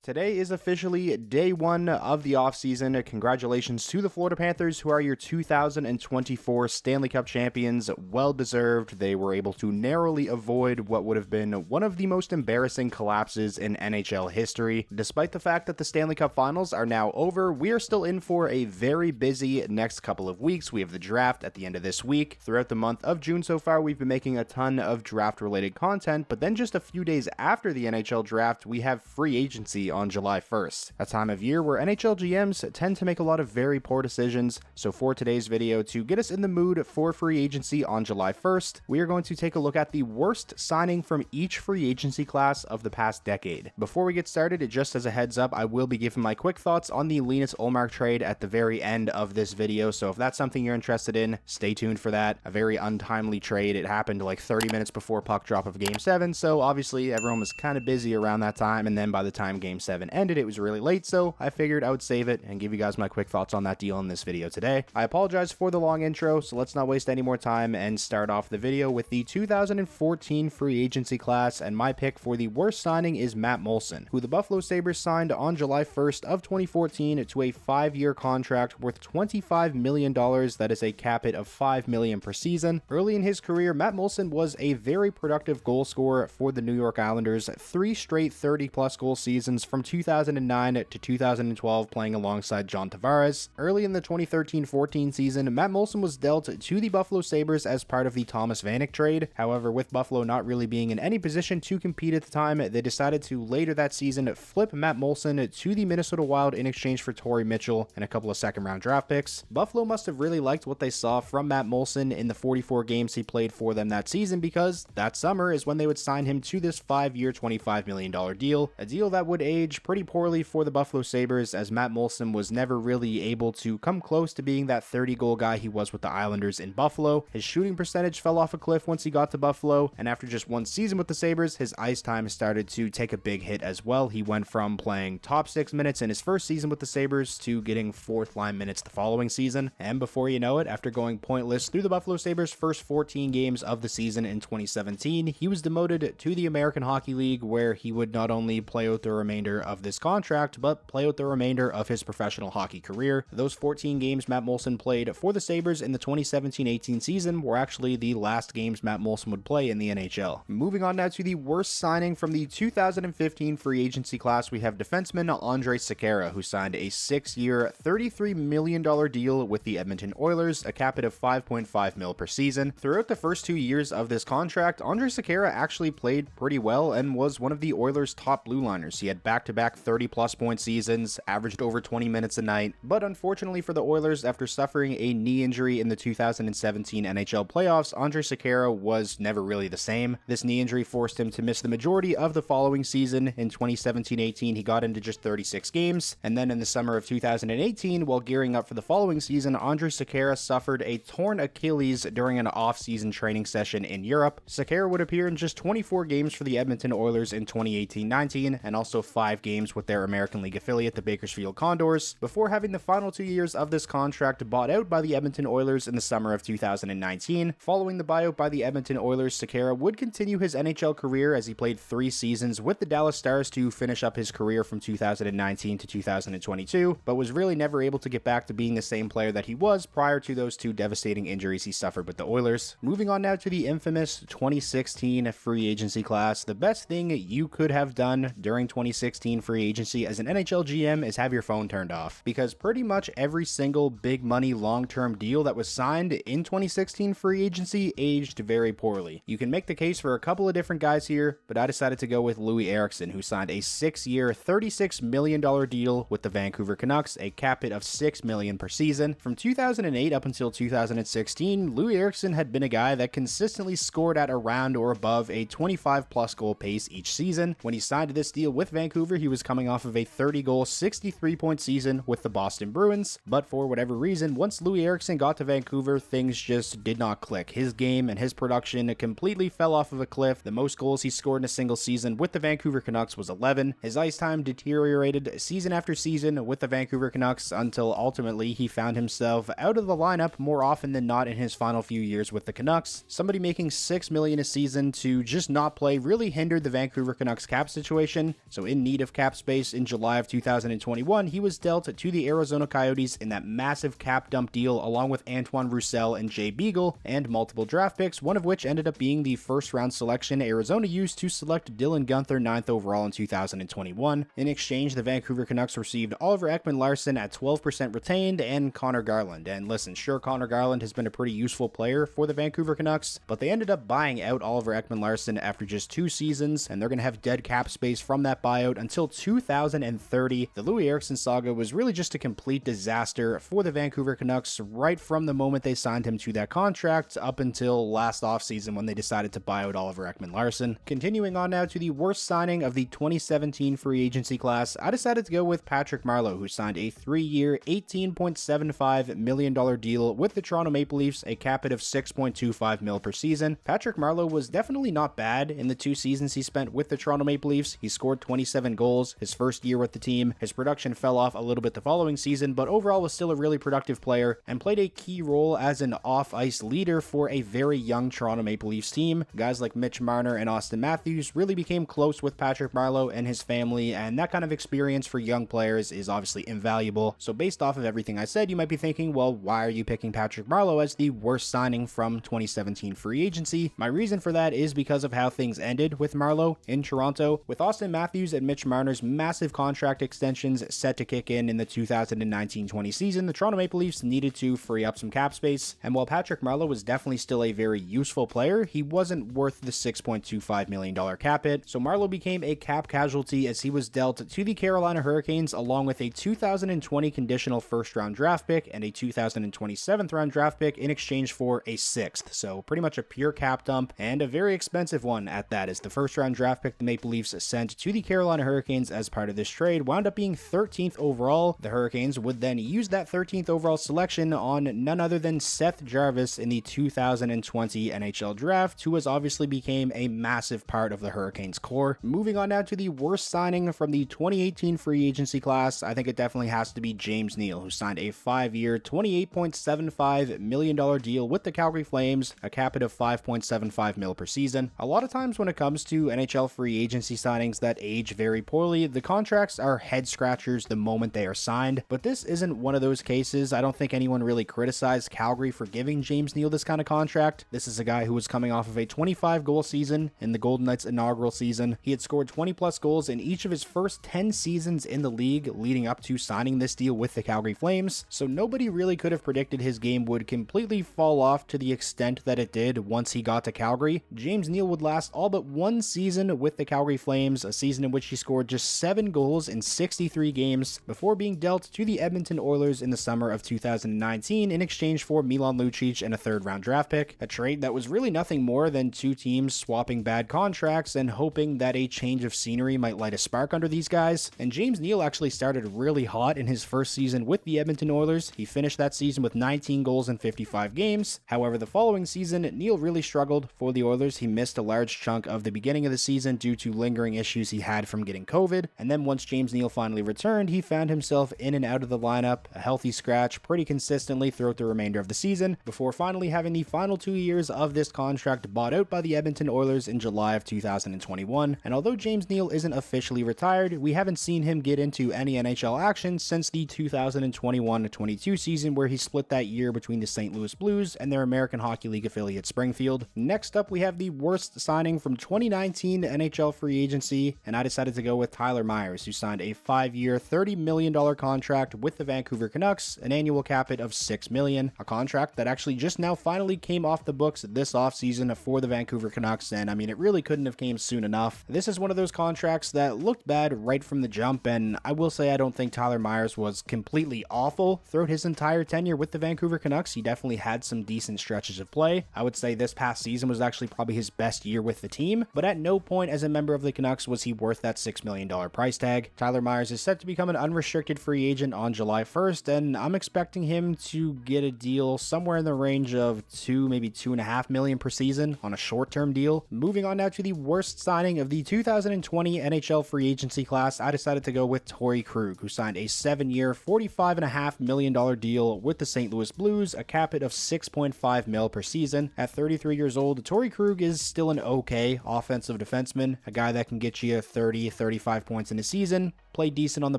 Today is officially day one of the offseason. Congratulations to the Florida Panthers, who are your 2024 Stanley Cup champions. Well deserved. They were able to narrowly avoid what would have been one of the most embarrassing collapses in NHL history. Despite the fact that the Stanley Cup finals are now over, we are still in for a very busy next couple of weeks. We have the draft at the end of this week. Throughout the month of June so far, we've been making a ton of draft-related content, but then just a few days after the NHL draft, we have free agency on July 1st, a time of year where NHL GMs tend to make a lot of very poor decisions. So for today's video, to get us in the mood for free agency on July 1st, we are going to take a look at the worst signing from each free agency class of the past decade. Before we get started, just as a heads up, I will be giving my quick thoughts on the Linus Ullmark trade at the very end of this video, so if that's something you're interested in, stay tuned for that. A very untimely trade. It happened like 30 minutes before puck drop of Game 7, so obviously everyone was kind of busy around that time, and then by the time Game 7 ended, it was really late, so I figured I would save it and give you guys my quick thoughts on that deal in this video today. I apologize for the long intro, so let's not waste any more time and start off the video with the 2014 free agency class, and my pick for the worst signing is Matt Moulson, who the Buffalo Sabres signed on July 1st of 2014 to a 5-year contract worth $25 million. That is a cap hit of $5 million per season. Early in his career, Matt Moulson was a very productive goal scorer for the New York Islanders, 3 straight 30-plus goal seasons from 2009 to 2012, playing alongside John Tavares. Early in the 2013-14 season, Matt Moulson was dealt to the Buffalo Sabres as part of the Thomas Vanek trade. However, with Buffalo not really being in any position to compete at the time, they decided to later that season flip Matt Moulson to the Minnesota Wild in exchange for Torrey Mitchell and a couple of second-round draft picks. Buffalo must have really liked what they saw from Matt Moulson in the 44 games he played for them that season, because that summer is when they would sign him to this 5-year, $25 million deal, a deal that would age pretty poorly for the Buffalo Sabres, as Matt Moulson was never really able to come close to being that 30-goal guy he was with the Islanders in Buffalo. His shooting percentage fell off a cliff once he got to Buffalo, and after just one season with the Sabres, his ice time started to take a big hit as well. He went from playing top 6 minutes in his first season with the Sabres to getting 4th-line minutes the following season, and before you know it, after going pointless through the Buffalo Sabres' first 14 games of the season in 2017, he was demoted to the American Hockey League, where he would not only play out the remainder of this contract, but play out the remainder of his professional hockey career. Those 14 games Matt Moulson played for the Sabres in the 2017-18 season were actually the last games Matt Moulson would play in the NHL. Moving on now to the worst signing from the 2015 free agency class, we have defenseman Andre Sakara, who signed a 6-year, $33 million deal with the Edmonton Oilers, a cap hit of $5.5 million per season. Throughout the first 2 years of this contract, Andre Sakara actually played pretty well and was one of the Oilers' top blue liners. He had back-to-back 30-plus point seasons, averaged over 20 minutes a night, but unfortunately for the Oilers, after suffering a knee injury in the 2017 NHL playoffs, Andre Sakara was never really the same. This knee injury forced him to miss the majority of the following season. In 2017-18, he got into just 36 games, and then in the summer of 2018, while gearing up for the following season, Andre Sakara suffered a torn Achilles during an off-season training session in Europe. Sakara would appear in just 24 games for the Edmonton Oilers in 2018-19, and also 5 games with their American League affiliate, the Bakersfield Condors, before having the final 2 years of this contract bought out by the Edmonton Oilers in the summer of 2019. Following the buyout by the Edmonton Oilers, Sakara would continue his NHL career as he played 3 seasons with the Dallas Stars to finish up his career from 2019 to 2022, but was really never able to get back to being the same player that he was prior to those 2 devastating injuries he suffered with the Oilers. Moving on now to the infamous 2016 free agency class. The best thing you could have done during 2016 free agency as an NHL GM is have your phone turned off, because pretty much every single big money long-term deal that was signed in 2016 free agency aged very poorly. You can make the case for a couple of different guys here, but I decided to go with Erikson, who signed a 6-year, $36 million deal with the Vancouver Canucks, a cap hit of $6 million per season. From 2008 up until 2016, Erikson had been a guy that consistently scored at around or above a 25-plus goal pace each season. When he signed this deal with Vancouver, he was coming off of a 30-goal, 63-point season with the Boston Bruins, but for whatever reason, once Erikson got to Vancouver, things just did not click. His game and his production completely fell off of a cliff. The most goals he scored in a single season with the Vancouver Canucks was 11. His ice time deteriorated season after season with the Vancouver Canucks until ultimately he found himself out of the lineup more often than not in his final few years with the Canucks. Somebody making $6 million a season to just not play really hindered the Vancouver Canucks cap situation, so in need of cap space, in July of 2021, he was dealt to the Arizona Coyotes in that massive cap dump deal along with Antoine Roussel and Jay Beagle, and multiple draft picks, one of which ended up being the first round selection Arizona used to select Dylan Guenther 9th overall in 2021. In exchange, the Vancouver Canucks received Oliver Ekman-Larsson at 12% retained and Connor Garland. And listen, sure, Connor Garland has been a pretty useful player for the Vancouver Canucks, but they ended up buying out Oliver Ekman-Larsson after just 2 seasons, and they're going to have dead cap space from that buyout until 2030. The Louis Erikson saga was really just a complete disaster for the Vancouver Canucks right from the moment they signed him to that contract up until last offseason when they decided to buy out Oliver Ekman-Larsson. Continuing on now to the worst signing of the 2017 free agency class, I decided to go with Patrick Marleau, who signed a 3-year, $18.75 million deal with the Toronto Maple Leafs, a cap hit of $6.25 million per season. Patrick Marleau was definitely not bad in the 2 seasons he spent with the Toronto Maple Leafs. He scored 27 goals his first year with the team. His production fell off a little bit the following season, but overall was still a really productive player and played a key role as an off-ice leader for a very young Toronto Maple Leafs team. Guys like Mitch Marner and Austin Matthews really became close with Patrick Marleau and his family, and that kind of experience for young players is obviously invaluable. So based off of everything I said, you might be thinking, well, why are you picking Patrick Marleau as the worst signing from 2017 free agency? My reason for that is because of how things ended with Marleau in Toronto. With Austin Matthews and Mitch Marner's massive contract extensions set to kick in the 2019-20 season, the Toronto Maple Leafs needed to free up some cap space, and while Patrick Marleau was definitely still a very useful player, he wasn't worth the $6.25 million cap hit, so Marleau became a cap casualty as he was dealt to the Carolina Hurricanes along with a 2020 conditional first-round draft pick and a 2020 7th-round draft pick in exchange for a 6th, so pretty much a pure cap dump, and a very expensive one at that, as the first-round draft pick the Maple Leafs sent to the Carolina Hurricanes as part of this trade wound up being 13th overall. The Hurricanes would then use that 13th overall selection on none other than Seth Jarvis in the 2020 NHL draft, who has obviously became a massive part of the Hurricanes core. Moving on now to the worst signing from the 2018 free agency class, I think it definitely has to be James Neal, who signed a 5-year, $28.75 million deal with the Calgary Flames, a cap hit of $5.75 million per season. A lot of times when it comes to NHL free agency signings that age very poorly, the contracts are head scratchers the moment they are signed, but this isn't one of those cases. I don't think anyone really criticized Calgary for giving James Neal this kind of contract. This is a guy who was coming off of a 25-goal season in the Golden Knights' inaugural season. He had scored 20-plus goals in each of his first 10 seasons in the league leading up to signing this deal with the Calgary Flames, so nobody really could have predicted his game would completely fall off to the extent that it did once he got to Calgary. James Neal would last all but 1 season with the Calgary Flames, a season in which he scored just 7 goals in 63 games before being dealt to the Edmonton Oilers in the summer of 2019 in exchange for Milan Lucic and a 3rd-round draft pick, a trade that was really nothing more than 2 teams swapping bad contracts and hoping that a change of scenery might light a spark under these guys. And James Neal actually started really hot in his first season with the Edmonton Oilers. He finished that season with 19 goals in 55 games. However, the following season, Neal really struggled for the Oilers. He missed a large chunk of the beginning of the season due to lingering issues he had from getting COVID, and then once James Neal finally returned, he found himself in and out of the lineup, a healthy scratch pretty consistently throughout the remainder of the season, before finally having the final 2 years of this contract bought out by the Edmonton Oilers in July of 2021. And although James Neal isn't officially retired, we haven't seen him get into any NHL action since the 2021-22 season, where he split that year between the St. Louis Blues and their American Hockey League affiliate Springfield. Next up, we have the worst signing from 2019 NHL free agency, and I decided to go with Tyler Myers, who signed a 5-year, $30 million contract with the Vancouver Canucks, an annual cap hit of $6 million, a contract that actually just now finally came off the books this offseason for the Vancouver Canucks, and I mean, it really couldn't have came soon enough. This is one of those contracts that looked bad right from the jump, and I will say I don't think Tyler Myers was completely awful throughout his entire tenure with the Vancouver Canucks. He definitely had some decent stretches of play. I would say this past season was actually probably his best year with the team, but at no point as a member of the Canucks was he worth that $6 million price tag. Tyler Myers is set to become an unrestricted free agent on July 1st, and I'm expecting him to get a deal somewhere in the range of maybe $2.5 million per season on a short-term deal. Moving on now to the worst signing of the 2020 NHL free agency class, I decided to go with Torrey Krug, who signed a 7-year, $45.5 million deal with the St. Louis Blues, a cap hit of $6.5 million per season. At 33 years old, Torrey Krug is still an okay offensive defenseman, a guy that can get you 30, 35 points in a season, played decent on the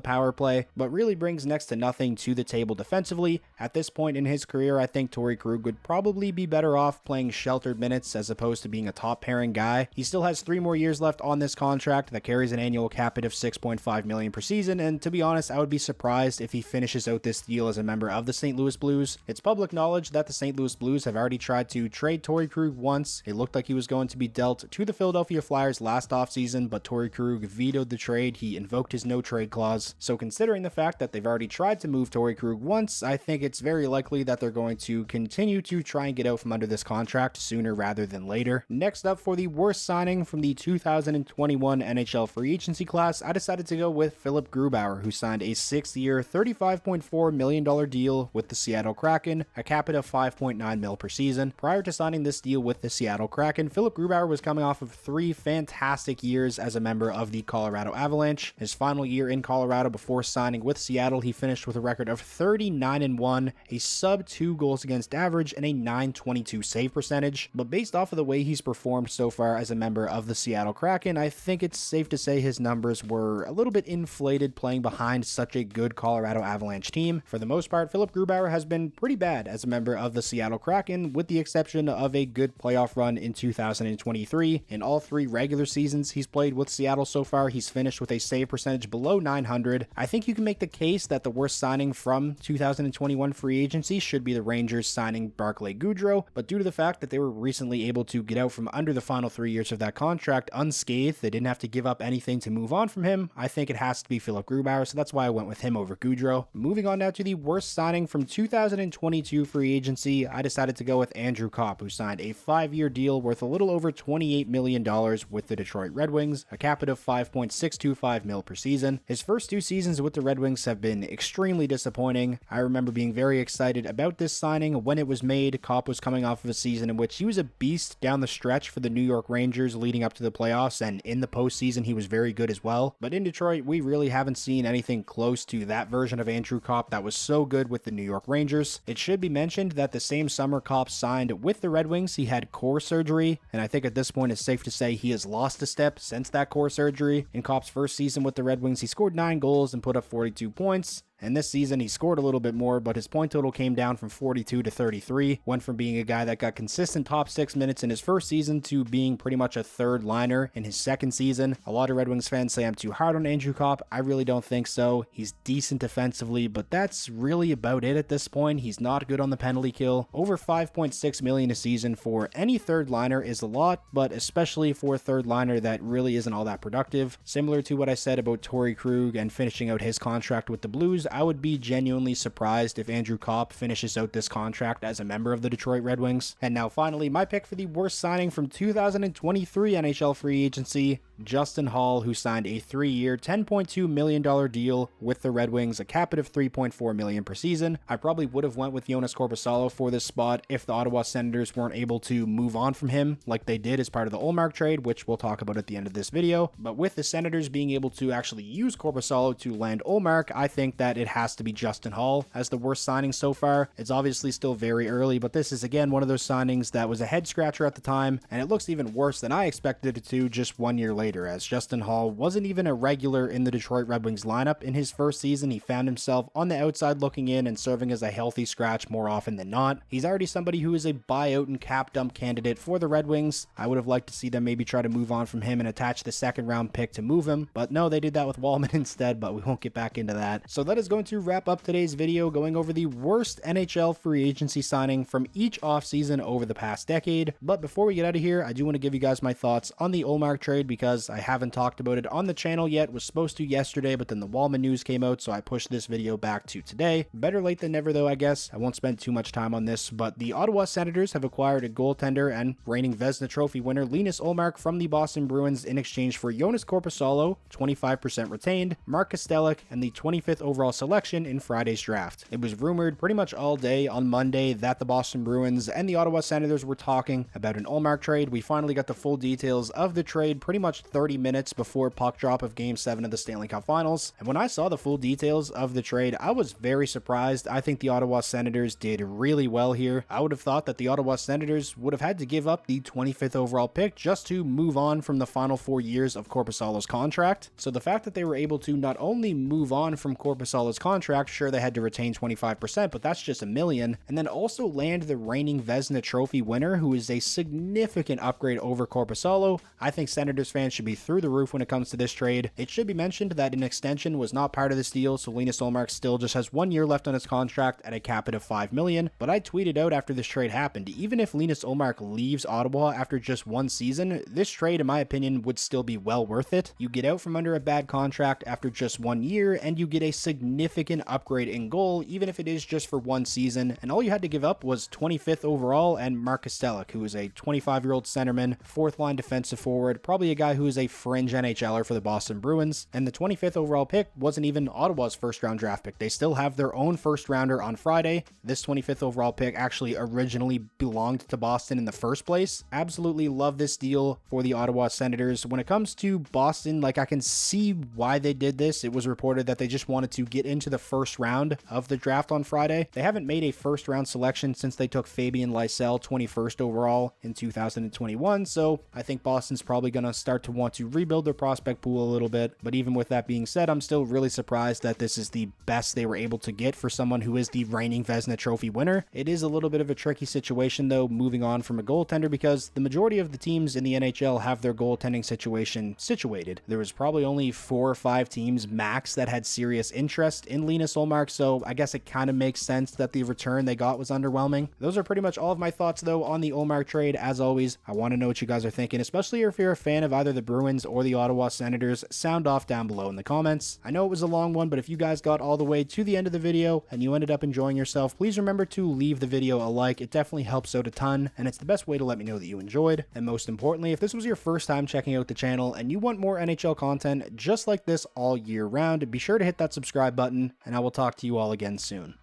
power play, but really brings next to nothing to the table defensively. At this point in his career, I think Torrey Krug would probably be better off playing sheltered minutes as opposed to being a top pairing guy. He still has 3 more years left on this contract that carries an annual cap hit of $6.5 million per season, and to be honest, I would be surprised if he finishes out this deal as a member of the St. Louis Blues. It's public knowledge that the St. Louis Blues have already tried to trade Torrey Krug once. It looked like he was going to be dealt to the Philadelphia Flyers last offseason, but Torrey Krug vetoed the trade. He invoked his no-trade clause. So considering the fact that they've already tried to move Torrey Krug once, I think it's very likely that they're going to continue to try and get out from under this contract sooner rather than later. Next up, for the worst signing from the 2021 NHL free agency class, I decided to go with Philipp Grubauer, who signed a 6-year, $35.4 million deal with the Seattle Kraken, a cap hit of $5.9 million per season. Prior to signing this deal with the Seattle Kraken, Philipp Grubauer was coming off of 3 fantastic years as a member of the Colorado Avalanche. His final year in Colorado before signing with Seattle, he finished with a record of 39-1, a sub-2 goals against average, and a .922 save percentage. But based off of the way he's performed so far as a member of the Seattle Kraken, I think it's safe to say his numbers were a little bit inflated playing behind such a good Colorado Avalanche team. For the most part, Philipp Grubauer has been pretty bad as a member of the Seattle Kraken, with the exception of a good playoff run in 2023. In all 3 regular seasons he's played with Seattle so far, he's finished with a save percentage below .900. I think you can make the case that the worst signing from 2021 free agency should be the Rangers signing Barclay Goodrow, but due to the fact that they were recently able to get out from under the final 3 years of that contract unscathed, they didn't have to give up anything to move on from him. I think it has to be Philipp Grubauer, so that's why I went with him over Goodrow. Moving on now to the worst signing from 2022 free agency, I decided to go with Andrew Kopp, who signed a 5-year deal worth a little over $28 million with the Detroit Red Wings, a cap hit of $5.625 million per season. His first 2 seasons with the Red Wings have been extremely disappointing. I remember being very excited about this signing when it was made. Kopp was coming off of a season in which he was a beast down the stretch for the New York Rangers leading up to the playoffs, and in the postseason he was very good as well. But in Detroit, we really haven't seen anything close to that version of Andrew Kopp that was so good with the New York Rangers. It should be mentioned that the same summer Kopp signed with the Red Wings, he had core surgery, and I think at this point it's safe to say he has lost a step since that core surgery. In Kopp's first season with the Red Wings, he scored 9 goals and put up 42 points. And this season he scored a little bit more, but his point total came down from 42 to 33, went from being a guy that got consistent top 6 minutes in his first season to being pretty much a third liner in his second season. A lot of Red Wings fans say I'm too hard on Andrew Kopp. I really don't think so. He's decent defensively, but that's really about it at this point. He's not good on the penalty kill. Over $5.6 million a season for any third liner is a lot, but especially for a third liner that really isn't all that productive. Similar to what I said about Torrey Krug and finishing out his contract with the Blues, I would be genuinely surprised if Andrew Kopp finishes out this contract as a member of the Detroit Red Wings. And now finally, my pick for the worst signing from 2023 NHL free agency, Justin Hall, who signed a 3-year, $10.2 million deal with the Red Wings, a cap hit of $3.4 million per season. I probably would have went with Joonas Korpisalo for this spot if the Ottawa Senators weren't able to move on from him like they did as part of the Ullmark trade, which we'll talk about at the end of this video. But with the Senators being able to actually use Korpisalo to land Ullmark, I think that it has to be Justin Hall as the worst signing so far. It's obviously still very early, but this is again one of those signings that was a head scratcher at the time, and it looks even worse than I expected it to just 1 year later, as Justin Hall wasn't even a regular in the Detroit Red Wings lineup in his first season. He found himself on the outside looking in and serving as a healthy scratch more often than not. He's already somebody who is a buyout and cap dump candidate for the Red Wings. I would have liked to see them maybe try to move on from him and attach the 2nd round pick to move him, but no, they did that with Wallman instead, but we won't get back into that. So that is going to wrap up today's video, going over the worst NHL free agency signing from each offseason over the past decade. But before we get out of here, I do want to give you guys my thoughts on the Ullmark trade because I haven't talked about it on the channel yet. Was supposed to yesterday, but then the Wallman news came out, so I pushed this video back to today. Better late than never though, I guess. I won't spend too much time on this, but the Ottawa Senators have acquired a goaltender and reigning Vezina Trophy winner Linus Ullmark from the Boston Bruins in exchange for Joonas Korpisalo, 25% retained, Mark Kastelic, and the 25th overall overall selection in Friday's draft. It was rumored pretty much all day on Monday that the Boston Bruins and the Ottawa Senators were talking about an Ullmark trade. We finally got the full details of the trade pretty much 30 minutes before puck drop of Game 7 of the Stanley Cup Finals. And when I saw the full details of the trade, I was very surprised. I think the Ottawa Senators did really well here. I would have thought that the Ottawa Senators would have had to give up the 25th overall pick just to move on from the final 4 years of Korpisalo's contract. So the fact that they were able to not only move on from Korpisalo's contract, sure they had to retain 25%, but that's just $1 million, and then also land the reigning Vezina Trophy winner, who is a significant upgrade over Korpisalo. I think Senators fans should be through the roof when it comes to this trade. It should be mentioned that an extension was not part of this deal, so Linus Ullmark still just has 1 year left on his contract at a cap hit of $5 million, but I tweeted out after this trade happened, even if Linus Ullmark leaves Ottawa after just 1 season, this trade, in my opinion, would still be well worth it. You get out from under a bad contract after just 1 year, and you get a significant upgrade in goal, even if it is just for 1 season, and all you had to give up was 25th overall and Mark Kostelic, who is a 25-year-old centerman, 4th-line defensive forward, probably a guy who is a fringe NHLer for the Boston Bruins, and the 25th overall pick wasn't even Ottawa's first-round draft pick. They still have their own first-rounder on Friday. This 25th overall pick actually originally belonged to Boston in the first place. Absolutely love this deal for the Ottawa Senators. When it comes to Boston, like, I can see why they did this. It was reported that they just wanted to get into the first round of the draft on Friday. They haven't made a first-round selection since they took Fabian Lysell 21st overall in 2021, so I think Boston's probably going to start to want to rebuild their prospect pool a little bit. But even with that being said, I'm still really surprised that this is the best they were able to get for someone who is the reigning Vezina Trophy winner. It is a little bit of a tricky situation, though, moving on from a goaltender, because the majority of the teams in the NHL have their goaltending situation situated. There was probably only 4 or 5 teams max that had serious interest in Linus Ullmark, so I guess it kind of makes sense that the return they got was underwhelming. Those are pretty much all of my thoughts, though, on the Ullmark trade. As always, I want to know what you guys are thinking, especially if you're a fan of either the Bruins or the Ottawa Senators. Sound off down below in the comments. I know it was a long one, but if you guys got all the way to the end of the video and you ended up enjoying yourself, please remember to leave the video a like. It definitely helps out a ton, and it's the best way to let me know that you enjoyed. And most importantly, if this was your first time checking out the channel and you want more NHL content just like this all year round, be sure to hit that subscribe button, and I will talk to you all again soon.